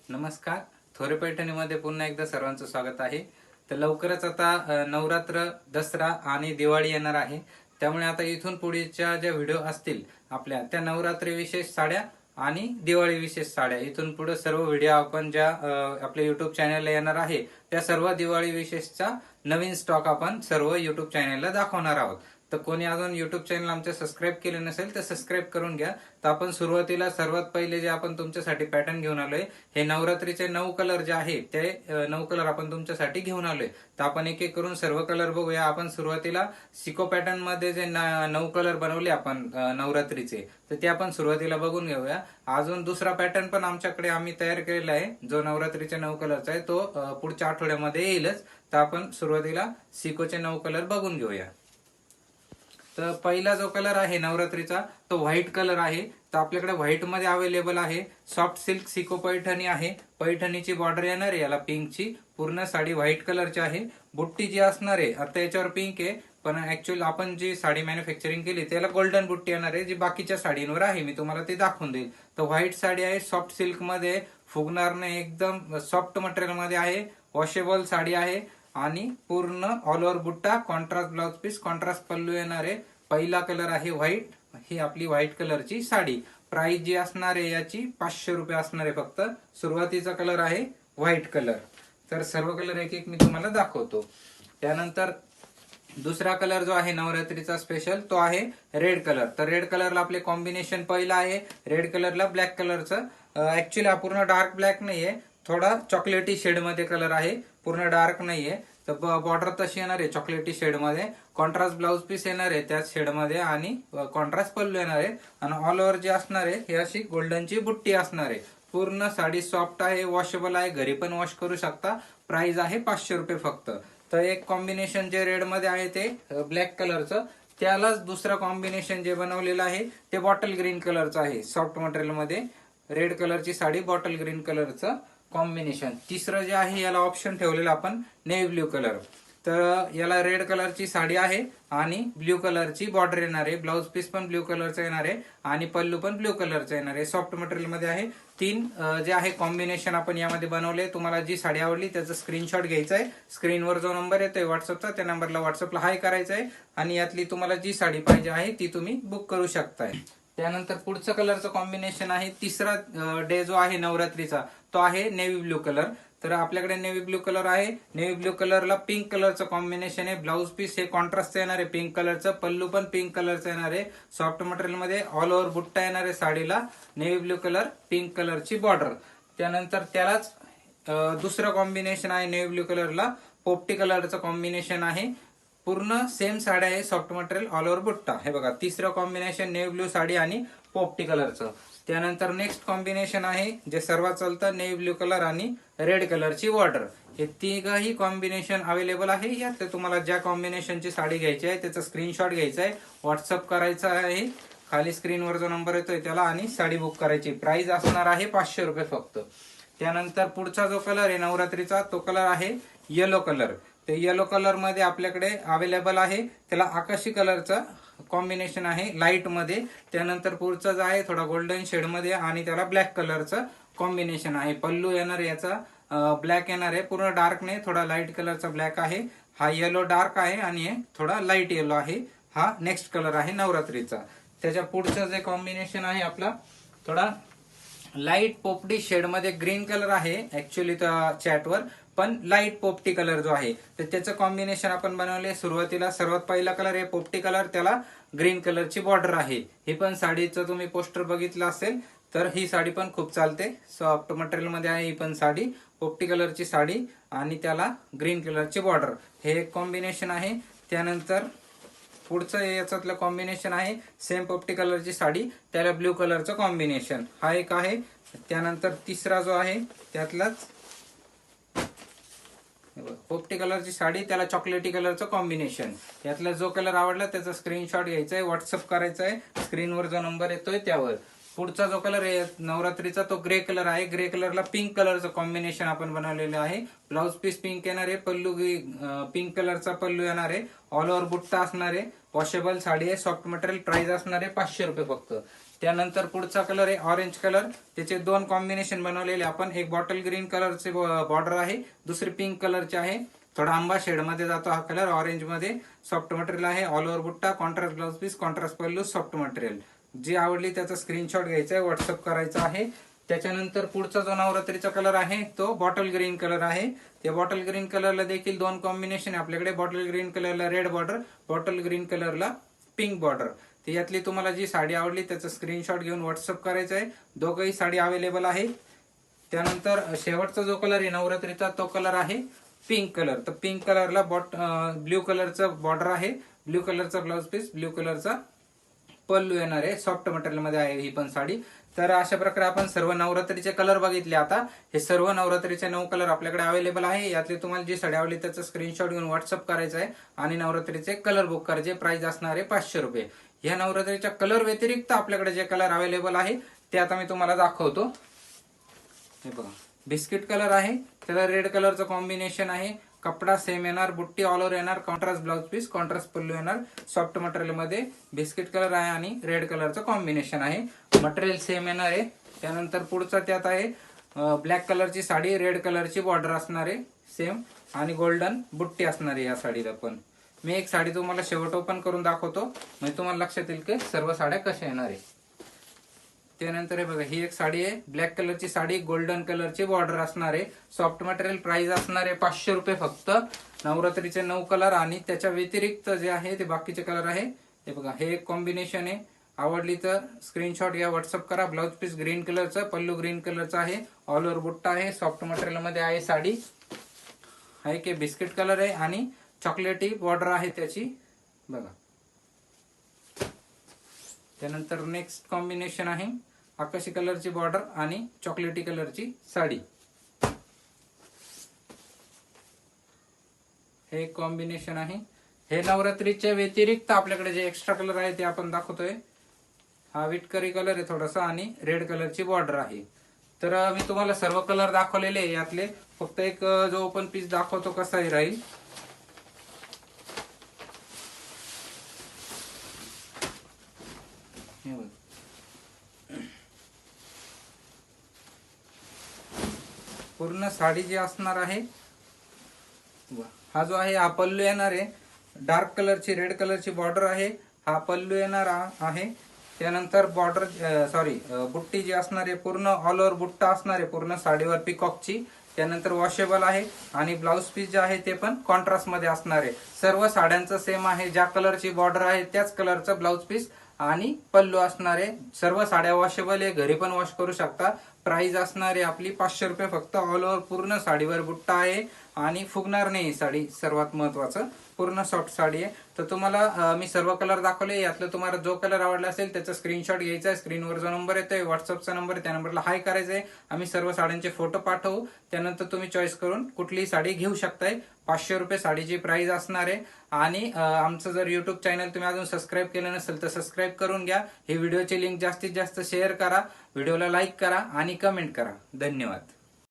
नमस्कार. थोरे पैठणीमध्ये पुन्हा एकदा सर्वांचं स्वागत आहे. तर लवकरच आता नवरात्र, दसरा आणि दिवाळी येणार आहे. त्यामुळे आता इथून पुढच्या ज्या व्हिडिओ असतील आपल्या त्या नवरात्री विशेष साड्या आणि दिवाळी विशेष साड्या, इथून पुढे सर्व व्हिडिओ आपण ज्या आपल्या युट्यूब चॅनलला येणार आहे त्या सर्व दिवाळी विशेषचा नवीन स्टॉक आपण सर्व युट्यूब चॅनलला दाखवणार आहोत. तर कोणी अजून युट्यूब चॅनल आमचे सबस्क्राईब केले नसेल तर सबस्क्राईब करून घ्या. तर आपण सुरुवातीला सर्वात पहिले जे आपण तुमच्यासाठी पॅटर्न घेऊन आलोय, हे नवरात्रीचे 9 कलर जे आहे ते 9 कलर आपण तुमच्यासाठी घेऊन आलोय. तर आपण एक एक करून सर्व कलर बघूया. आपण सुरुवातीला सिको पॅटर्न मध्ये जे 9 कलर बनवले आपण नवरात्रीचे, तर ते आपण सुरुवातीला बघून घेऊया. अजून दुसरा पॅटर्न पण आमच्याकडे आम्ही तयार केलेला आहे जो नवरात्रीच्या 9 कलरचा आहे, तो पुढच्या आठवड्यामध्ये येईलच. तर आपण सुरुवातीला सिकोचे 9 कलर बघून घेऊया. तर पहिला जो कलर आहे नवरात्रीचा तो व्हाईट कलर आहे. तर आपल्याकडे व्हाईट मध्ये अवेलेबल आहे. सॉफ्ट सिल्क सिको पैठणी आहे. पैठणीची बॉर्डर येणार आहे याला पिंकची. पूर्ण साडी व्हाईट कलरची आहे. बुट्टी जी असणार आहे आता याच्यावर पिंक आहे, पण ऍक्च्युअली आपण जी साडी मॅन्युफॅक्चरिंग केली त्याला गोल्डन बुट्टी येणार आहे, जी बाकीच्या साडींवर आहे. मी तुम्हाला ते दाखवून देईल. तर व्हाईट साडी आहे, सॉफ्ट सिल्क मध्ये, फुगणार नाही, एकदम सॉफ्ट मटेरियल मध्ये आहे. वॉशेबल साडी आहे आणि पूर्ण ऑल ओव्हर बुट्टा, कॉन्ट्रास्ट ब्लाउज पीस, कॉन्ट्रास्ट पल्लू येणार आहे. पहिला कलर आहे व्हाईट. ही आपली व्हाईट कलरची साडी. प्राइस जी असणार आहे याची 500 रुपये असणार आहे फक्त. सुरुवातीचा कलर आहे व्हाईट कलर. तर सर्व कलर एक एक मी तुम्हाला दाखवतो. त्यानंतर दुसरा कलर जो आहे नवरात्रीचा स्पेशल तो आहे रेड कलर. तर रेड कलरला आपले कॉम्बिनेशन पहिला आहे रेड कलरला ब्लॅक कलरचं. ऍक्च्युली हा पूर्ण डार्क ब्लॅक नाहीये, थोडा चॉकलेटी शेड मध्ये कलर आहे, पूर्ण डार्क नाहीये. तर बॉर्डर तशी येणार आहे चॉकलेटी शेड मध्ये. कॉन्ट्रास्ट ब्लाउज पीस येणार आहे त्याच शेड मध्ये आणि कॉन्ट्रास्ट पल्लू येणार आहे. आणि ऑल ओव्हर जे असणार आहे ही अशी गोल्डनची बुट्टी असणार आहे. पूर्ण साडी सॉफ्ट आहे, वॉशेबल आहे, घरी पण वॉश करू शकता. प्राइस आहे 500 रुपये फक्त. तर एक कॉम्बिनेशन जे रेड मध्ये आहे ते ब्लॅक कलरचं, त्यालाच दुसरं कॉम्बिनेशन जे बनवलेलं आहे ते बॉटल ग्रीन कलरचं आहे. सॉफ्ट मटेरियल मध्ये रेड कलरची साडी, बॉटल ग्रीन कलरचं कॉम्बिनेशन. तिसरं जे आहे याला ऑप्शन ठेवलेलं आपण नेव्ही ब्ल्यू कलर. तर याला रेड कलरची साडी आहे आणि ब्ल्यू कलरची बॉर्डर येणार आहे. ब्लाउज पीस पण ब्ल्यू कलरचा येणार आहे आणि पल्लू पण ब्ल्यू कलरचा येणार आहे. सॉफ्ट मटेरियल मध्ये आहे. तीन जे आहे कॉम्बिनेशन आपण यामध्ये बनवले. तुम्हाला जी साडी आवडली त्याचा स्क्रीनशॉट घ्यायचा आहे. स्क्रीनवर जो नंबर येतोय व्हॉट्सअपचा त्या नंबरला व्हॉट्सअपला हाय करायचा आहे आणि यातली तुम्हाला जी साडी पाहिजे आहे ती तुम्ही बुक करू शकताय. त्यानंतर पुढचं कलरचं कॉम्बिनेशन आहे. तिसरा डे जो आहे नवरात्रीचा तो आहे नेव्ही ब्ल्यू कलर. तर आपल्याकडे नेव्ही ब्ल्यू कलर आहे. नेव्ही ब्ल्यू कलरला पिंक कलरचं कॉम्बिनेशन आहे. ब्लाउज पीस हे कॉन्ट्रास्टचं येणार आहे पिंक कलरचं. पल्लू पण पिंक कलरचं येणार आहे. सॉफ्ट मटेरियल मध्ये ऑल ओव्हर बुट्टा येणार आहे साडीला. नेव्ही ब्ल्यू कलर, पिंक कलरची बॉर्डर. त्यानंतर त्यालाच दुसरं कॉम्बिनेशन आहे नेव्ही ब्ल्यू कलरला पोपटी कलरचं कॉम्बिनेशन आहे. पूर्ण सेम साड्या आहे, सॉफ्ट मटेरियल, ऑल ओव्हर बुट्टा. हे बघा तिसरं कॉम्बिनेशन नेव्ही ब्ल्यू साडी आणि पोपटी कलरचं. त्यानंतर नेक्स्ट कॉम्बिनेशन आहे जे सर्वात चालतं, नेव्ही ब्ल्यू कलर आणि रेड कलरची बॉर्डर. हे तिघही कॉम्बिनेशन अवेलेबल आहे. यात तुम्हाला ज्या कॉम्बिनेशनची साडी घ्यायची आहे त्याचा स्क्रीनशॉट घ्यायचा आहे, व्हॉट्सअप करायचा आहे, खाली स्क्रीनवर जो नंबर येतोय त्याला, आणि साडी बुक करायची. प्राइस असणार आहे 500 रुपये फक्त. त्यानंतर पुढचा जो कलर आहे नवरात्रीचा तो कलर आहे येलो कलर. ते येलो कलर मध्ये आपल्याकडे अवेलेबल आहे. त्याला आकाशी कलरचा कॉम्बिनेशन आहे लाईट मध्ये. त्यानंतर पुढचा जो आहे थोडा गोल्डन शेड मध्ये आणि त्याला ब्लॅक कलरचं कॉम्बिनेशन आहे. पल्लू येणार याचा ब्लॅक येणार आहे, पूर्ण डार्क नाही, थोडा लाईट कलरचा ब्लॅक आहे. हा येलो डार्क आहे आणि हे थोडा लाईट येलो आहे. हा नेक्स्ट कलर आहे नवरात्रीचा. त्याच्या पुढचं जे कॉम्बिनेशन आहे आपला थोडा लाईट पोपटी शेड मध्ये ग्रीन कलर आहे ऍक्च्युली चॅटवर, पण लाईट पोपटी कलर जो आहे तर त्याचं कॉम्बिनेशन आपण बनवले. सुरुवातीला सर्वात पहिला कलर आहे पोपटी कलर, त्याला ग्रीन कलरची बॉर्डर आहे. ही पण साडीचं तुम्ही पोस्टर बघितलं असेल तर ही साडी पण खूप चालते. सॉफ्ट मटेरियल मध्ये आहे ही पण साडी, पोपटी कलरची साडी आणि त्याला ग्रीन कलरची बॉर्डर. हे एक कॉम्बिनेशन आहे. त्यानंतर पुढचं याच्यातलं कॉम्बिनेशन आहे सेम पोपटी कलरची साडी, त्याला ब्ल्यू कलरचं कॉम्बिनेशन, हा एक आहे. त्यानंतर तिसरा जो आहे त्यातलाच पोपटी कलरची साडी, त्याला चॉकलेटी कलरचं कॉम्बिनेशन. यातला जो कलर आवडला त्याचा स्क्रीनशॉट घ्यायचा आहे, व्हॉट्सअप करायचा आहे, स्क्रीनवर जो नंबर येतोय त्यावर. पुढचा जो कलर आहे नवरात्रीचा तो ग्रे कलर आहे. ग्रे कलरला पिंक कलरचं कॉम्बिनेशन आपण बनवलेलं आहे. ब्लाउज पीस पिंक येणार आहे, पल्लू पिंक कलरचा पल्लू येणार आहे, ऑल ओव्हर बुट्टा असणार आहे, वॉशेबल साडी आहे, सॉफ्ट मटेरियल. प्राइस असणार आहे 500 रुपये फक्त. त्यानंतर पुढचा कलर आहे ऑरेंज कलर, त्याचे दोन कॉम्बिनेशन बनवलेले आपण, एक बॉटल ग्रीन कलरचे बॉर्डर आहे, दुसरी पिंक कलरचे आहे, थोडा आंबा शेड मध्ये जातो हा कलर, ऑरेंज मध्ये सॉफ्ट मटेरियल आहे, ऑल ओव्हर बुट्टा, कॉन्ट्रास्ट ब्लाउज पीस, कॉन्ट्रास्ट पल्लू, सॉफ्ट मटेरियल. जी आवडली त्याचा स्क्रीनशॉट घ्यायचा आहे, व्हॉट्सअप करायचा आहे. त्याच्यानंतर पुढचा जो नवरात्रीचा कलर आहे तो बॉटल ग्रीन कलर आहे. त्या बॉटल ग्रीन कलरला देखील दोन कॉम्बिनेशन आहे आपल्याकडे, बॉटल ग्रीन कलरला रेड बॉर्डर, बॉटल ग्रीन कलरला पिंक बॉर्डर. तर यातली तुम्हाला जी साडी आवडली त्याचा स्क्रीनशॉट घेऊन व्हॉट्सअप करायचा आहे. दोघंही साडी अवेलेबल आहे. त्यानंतर शेवटचा जो कलर आहे नवरात्रीचा तो कलर आहे पिंक कलर. तर पिंक कलरला ब्ल्यू कलरचा बॉर्डर आहे, ब्ल्यू कलरचा ब्लाउज पीस, ब्ल्यू कलरचा पल्लू येणार आहे, सॉफ्ट मटेरियल मध्ये आहे ही पण साडी. तर अशा प्रकारे आपण सर्व नवरात्रीचे कलर बघितले. आता हे सर्व नवरात्रीचे 9 कलर आपल्याकडे अवेलेबल आहे. यातले तुम्हाला जी साडी आवडली त्याचा स्क्रीनशॉट घेऊन व्हॉट्सअप करायचा आहे आणि नवरात्रीचे कलर बुक करायचे. प्राइस असणार आहे 500 रुपये. या नवरात्रीच्या कलर व्यतिरिक्त आपल्याकडे जे कलर अवेलेबल आहे ते आता मी तुम्हाला दाखवतो. हे बघा, बिस्किट कलर आहे, त्याला रेड कलरचं कॉम्बिनेशन आहे, कपडा सेम येणार, बुट्टी ऑल ओव्हर येणार, कॉन्ट्रास्ट ब्लाउज पीस, कॉन्ट्रास्ट पल्लू येणार, सॉफ्ट मटेरियल मध्ये बिस्किट कलर आहे आणि रेड कलरचं कॉम्बिनेशन आहे, मटेरियल सेम येणार आहे. त्यानंतर पुढचा त्यात आहे ब्लॅक कलरची साडी, रेड कलरची बॉर्डर असणार आहे सेम आणि गोल्डन बुट्टी असणार आहे या साडीला पण. मी एक साडी तुम्हाला शेवट ओपन करून दाखवतो म्हणजे तुम्हाला लक्षात येईल की सर्व साड्या कशा येणार आहे. त्यानंतर हे बघा, ही एक साडी आहे, ब्लॅक कलरची साडी, गोल्डन कलरची बॉर्डर असणार आहे, सॉफ्ट मटेरियल, प्राइस असणार आहे 500 रुपये फक्त. नवरात्रीचे 9 कलर आणि त्याच्या व्यतिरिक्त जे आहे ते बाकीचे कलर आहे. हे बघा, हे एक कॉम्बिनेशन आहे. आवडली तर स्क्रीनशॉट घ्या, व्हॉट्सअप करा. ब्लाउज पीस ग्रीन कलरचा, पल्लू ग्रीन कलरचा आहे, ऑल ओव्हर बुट्टा आहे, सॉफ्ट मटेरियल मध्ये आहे साडी, आहे की बिस्किट कलर आहे आणि चॉकलेटी बॉर्डर आहे त्याची बघा. त्यानंतर नेक्स्ट कॉम्बिनेशन आहे आकाशी कलरची बॉर्डर आणि चॉकलेटी कलरची साडी. हे कॉम्बिनेशन आहे. हे नवरात्रीच्या व्यतिरिक्त आपल्याकडे जे एक्स्ट्रा कलर आहे ते आपण दाखवतोय. हा विटकरी कलर आहे थोडासा आणि रेड कलरची बॉर्डर आहे. तर मी तुम्हाला सर्व कलर दाखवलेले आहे. यातले फक्त एक जो ओपन पीस दाखवतो कसाही राहील. पूर्ण साडी जी असणार आहे, हा जो आहे हा पल्लू येणार आहे, डार्क कलरची रेड कलरची बॉर्डर आहे, हा पल्लू येणार आहे. त्यानंतर बॉर्डर बुट्टी जी असणार आहे पूर्ण ऑल ओव्हर बुट्टा असणार आहे पूर्ण साडीवर पिकॉकची. त्यानंतर वॉशेबल आहे आणि ब्लाउज पीस जे आहे ते पण कॉन्ट्रास्ट मध्ये असणार आहे. सर्व साड्यांचं सेम आहे, ज्या कलरची बॉर्डर आहे त्याच कलरचं ब्लाउज पीस आणि पल्लू असणार आहे. सर्व साड्या वॉशेबल आहे, घरी पण वॉश करू शकता. प्राइस असणार आहे आपली 500 रुपये फक्त. ऑल ओव्हर पूर्ण साडीवर बुट्टा आहे आणि फुगणार नाही साडी, सर्वात महत्वाचं पूर्ण सॉफ्ट साडी आहे. तर तुम्हाला मी सर्व कलर दाखवले, यातलं तुम्हाला जो कलर आवडला असेल त्याचा स्क्रीनशॉट घ्यायचा आहे. स्क्रीनवर जो नंबर येतोय व्हॉट्सअपचा नंबर आहे, त्या नंबरला हाय करायचा आहे. आम्ही सर्व साड्यांचे फोटो पाठवू, त्यानंतर तुम्ही चॉईस करून कुठलीही साडी घेऊ शकताय. 500 रुपये साडीची प्राइस असणार आहे. आणि आमचं जर युट्यूब चॅनल तुम्ही अजून सबस्क्राईब केलं नसेल तर सबस्क्राईब करून घ्या. ही व्हिडिओची लिंक जास्तीत जास्त शेअर करा, व्हिडिओला लाईक करा आणि कमेंट करा. धन्यवाद.